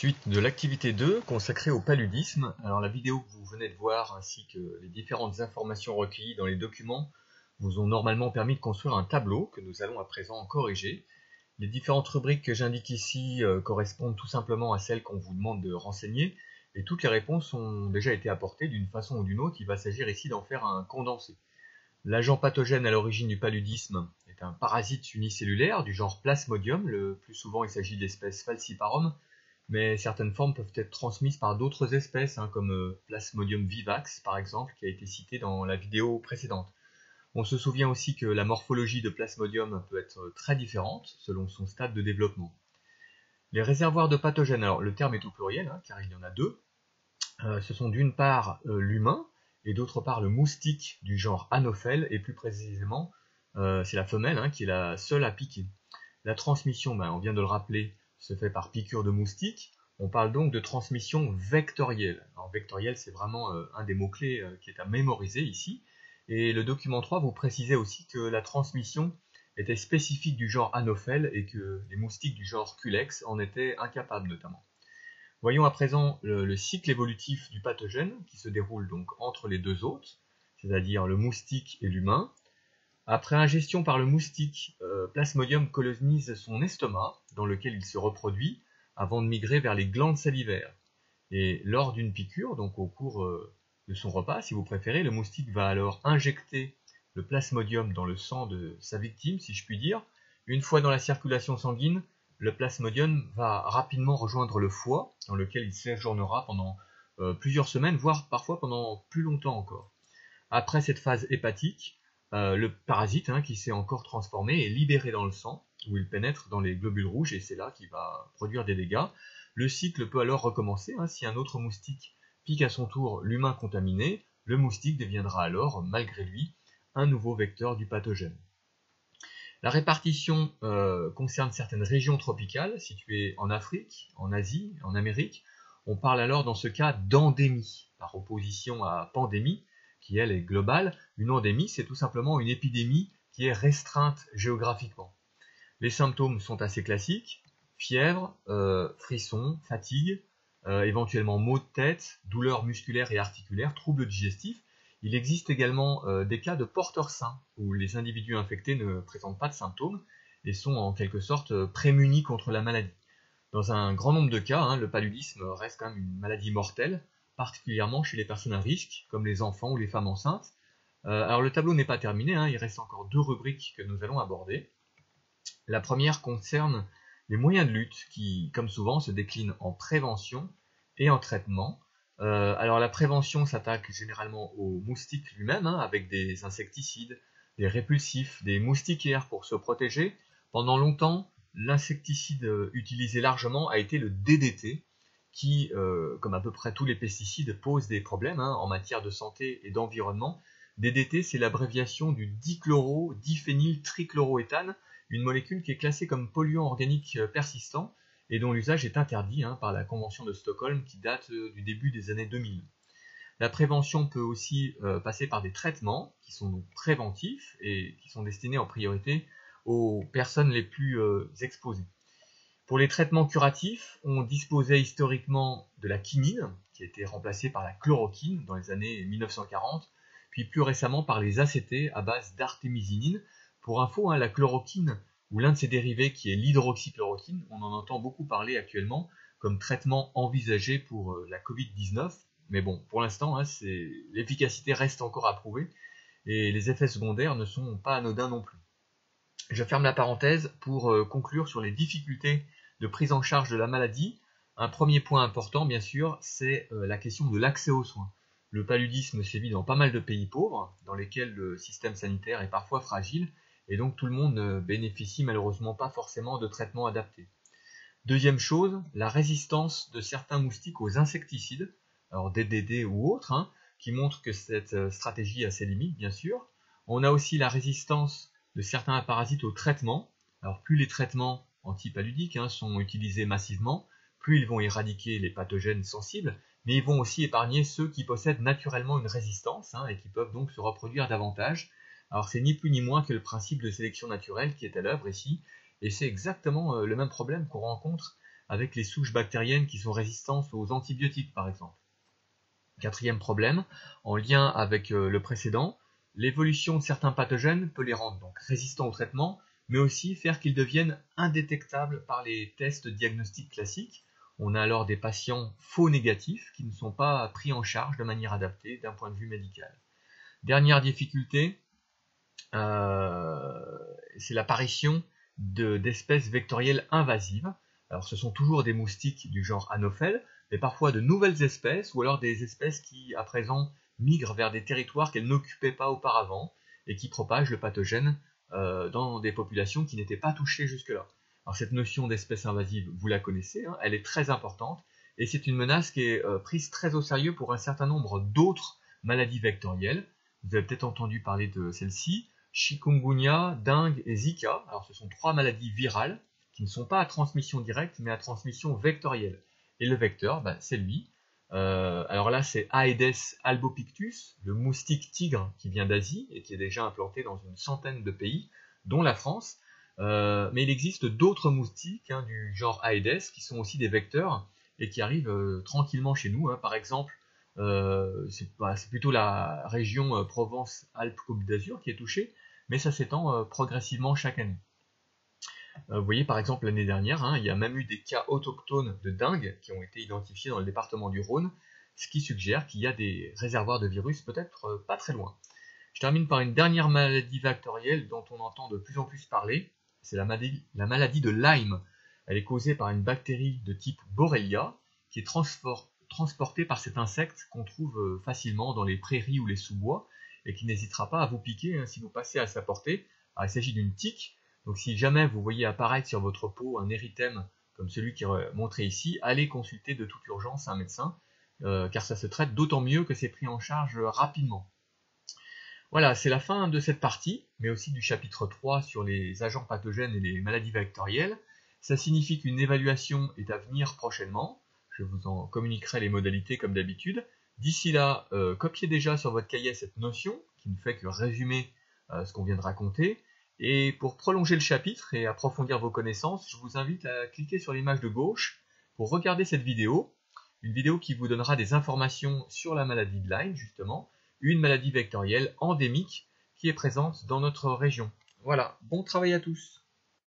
Suite de l'activité 2 consacrée au paludisme. Alors la vidéo que vous venez de voir ainsi que les différentes informations recueillies dans les documents vous ont normalement permis de construire un tableau que nous allons à présent corriger. Les différentes rubriques que j'indique ici correspondent tout simplement à celles qu'on vous demande de renseigner et toutes les réponses ont déjà été apportées d'une façon ou d'une autre. Il va s'agir ici d'en faire un condensé. L'agent pathogène à l'origine du paludisme est un parasite unicellulaire du genre Plasmodium. Le plus souvent il s'agit d'espèces Falciparum, mais certaines formes peuvent être transmises par d'autres espèces, comme Plasmodium vivax par exemple, qui a été cité dans la vidéo précédente. On se souvient aussi que la morphologie de Plasmodium peut être très différente selon son stade de développement. Les réservoirs de pathogènes, alors le terme est au pluriel, car il y en a deux. Ce sont d'une part l'humain et d'autre part le moustique du genre Anophele, et plus précisément c'est la femelle qui est la seule à piquer. La transmission, on vient de le rappeler, se fait par piqûre de moustique. On parle donc de transmission vectorielle. Alors vectorielle, c'est vraiment un des mots-clés qui est à mémoriser ici. Et le document 3 vous précisait aussi que la transmission était spécifique du genre Anophele et que les moustiques du genre Culex en étaient incapables notamment. Voyons à présent le cycle évolutif du pathogène qui se déroule donc entre les deux hôtes, c'est-à-dire le moustique et l'humain. Après ingestion par le moustique, Plasmodium colonise son estomac, dans lequel il se reproduit, avant de migrer vers les glandes salivaires. Et lors d'une piqûre, donc au cours de son repas, si vous préférez, le moustique va alors injecter le Plasmodium dans le sang de sa victime, si je puis dire. Une fois dans la circulation sanguine, le Plasmodium va rapidement rejoindre le foie, dans lequel il séjournera pendant plusieurs semaines, voire parfois pendant plus longtemps encore. Après cette phase hépatique, le parasite qui s'est encore transformé est libéré dans le sang, où il pénètre dans les globules rouges, et c'est là qu'il va produire des dégâts. Le cycle peut alors recommencer. Si un autre moustique pique à son tour l'humain contaminé, le moustique deviendra alors, malgré lui, un nouveau vecteur du pathogène. La répartition concerne certaines régions tropicales, situées en Afrique, en Asie, en Amérique. On parle alors dans ce cas d'endémie, par opposition à pandémie, qui elle est globale. Une endémie, c'est tout simplement une épidémie qui est restreinte géographiquement. Les symptômes sont assez classiques: fièvre, frissons, fatigue, éventuellement maux de tête, douleurs musculaires et articulaires, troubles digestifs. Il existe également des cas de porteurs sains, où les individus infectés ne présentent pas de symptômes et sont en quelque sorte prémunis contre la maladie. Dans un grand nombre de cas, le paludisme reste quand même une maladie mortelle, particulièrement chez les personnes à risque, comme les enfants ou les femmes enceintes. Alors le tableau n'est pas terminé, il reste encore deux rubriques que nous allons aborder. La première concerne les moyens de lutte qui, comme souvent, se déclinent en prévention et en traitement. Alors la prévention s'attaque généralement au moustique lui-même, avec des insecticides, des répulsifs, des moustiquaires pour se protéger. Pendant longtemps, l'insecticide utilisé largement a été le DDT, qui, comme à peu près tous les pesticides, pose des problèmes en matière de santé et d'environnement. DDT, c'est l'abréviation du dichloro-diphényltrichloroéthane, une molécule qui est classée comme polluant organique persistant et dont l'usage est interdit par la Convention de Stockholm qui date du début des années 2000. La prévention peut aussi passer par des traitements qui sont donc préventifs et qui sont destinés en priorité aux personnes les plus exposées. Pour les traitements curatifs, on disposait historiquement de la quinine, qui a été remplacée par la chloroquine dans les années 1940, puis plus récemment par les ACT à base d'artémisinine. Pour info, la chloroquine, ou l'un de ses dérivés qui est l'hydroxychloroquine, on en entend beaucoup parler actuellement comme traitement envisagé pour la Covid-19, mais bon, pour l'instant, l'efficacité reste encore à prouver, et les effets secondaires ne sont pas anodins non plus. Je ferme la parenthèse pour conclure sur les difficultés de prise en charge de la maladie. Un premier point important, bien sûr, c'est la question de l'accès aux soins. Le paludisme sévit dans pas mal de pays pauvres, dans lesquels le système sanitaire est parfois fragile, et donc tout le monde ne bénéficie malheureusement pas forcément de traitements adaptés. Deuxième chose, la résistance de certains moustiques aux insecticides, alors DDT ou autres, qui montre que cette stratégie a ses limites, bien sûr. On a aussi la résistance de certains parasites aux traitements. Alors plus les traitements antipaludiques sont utilisés massivement, plus ils vont éradiquer les pathogènes sensibles, mais ils vont aussi épargner ceux qui possèdent naturellement une résistance et qui peuvent donc se reproduire davantage. Alors c'est ni plus ni moins que le principe de sélection naturelle qui est à l'œuvre ici, et c'est exactement le même problème qu'on rencontre avec les souches bactériennes qui sont résistantes aux antibiotiques par exemple. Quatrième problème, en lien avec le précédent, l'évolution de certains pathogènes peut les rendre donc résistants au traitement, mais aussi faire qu'ils deviennent indétectables par les tests diagnostiques classiques. On a alors des patients faux négatifs qui ne sont pas pris en charge de manière adaptée d'un point de vue médical. Dernière difficulté, c'est l'apparition d'espèces vectorielles invasives. Alors ce sont toujours des moustiques du genre Anopheles, mais parfois de nouvelles espèces, ou alors des espèces qui à présent migrent vers des territoires qu'elles n'occupaient pas auparavant, et qui propagent le pathogène dans des populations qui n'étaient pas touchées jusque-là. Alors cette notion d'espèce invasive, vous la connaissez, hein, elle est très importante, et c'est une menace qui est prise très au sérieux pour un certain nombre d'autres maladies vectorielles. Vous avez peut-être entendu parler de celles-ci, chikungunya, dengue et Zika. Alors ce sont 3 maladies virales qui ne sont pas à transmission directe, mais à transmission vectorielle. Et le vecteur, c'est lui. Alors là, c'est Aedes albopictus, le moustique tigre qui vient d'Asie et qui est déjà implanté dans une centaine de pays, dont la France. Mais il existe d'autres moustiques du genre Aedes qui sont aussi des vecteurs et qui arrivent tranquillement chez nous. Par exemple, c'est plutôt la région Provence-Alpes-Côte d'Azur qui est touchée, mais ça s'étend progressivement chaque année. Vous voyez par exemple l'année dernière, il y a même eu des cas autochtones de dengue qui ont été identifiés dans le département du Rhône, ce qui suggère qu'il y a des réservoirs de virus peut-être pas très loin. Je termine par une dernière maladie vectorielle dont on entend de plus en plus parler, c'est la maladie de Lyme. Elle est causée par une bactérie de type Borrelia qui est transportée par cet insecte qu'on trouve facilement dans les prairies ou les sous-bois et qui n'hésitera pas à vous piquer si vous passez à sa portée. Alors, il s'agit d'une tique. Donc si jamais vous voyez apparaître sur votre peau un érythème comme celui qui est montré ici, allez consulter de toute urgence un médecin, car ça se traite d'autant mieux que c'est pris en charge rapidement. Voilà, c'est la fin de cette partie, mais aussi du chapitre 3 sur les agents pathogènes et les maladies vectorielles. Ça signifie qu'une évaluation est à venir prochainement. Je vous en communiquerai les modalités comme d'habitude. D'ici là, copiez déjà sur votre cahier cette notion, qui ne fait que résumer ce qu'on vient de raconter. Et pour prolonger le chapitre et approfondir vos connaissances, je vous invite à cliquer sur l'image de gauche pour regarder cette vidéo, une vidéo qui vous donnera des informations sur la maladie de Lyme, justement, une maladie vectorielle endémique qui est présente dans notre région. Voilà, bon travail à tous!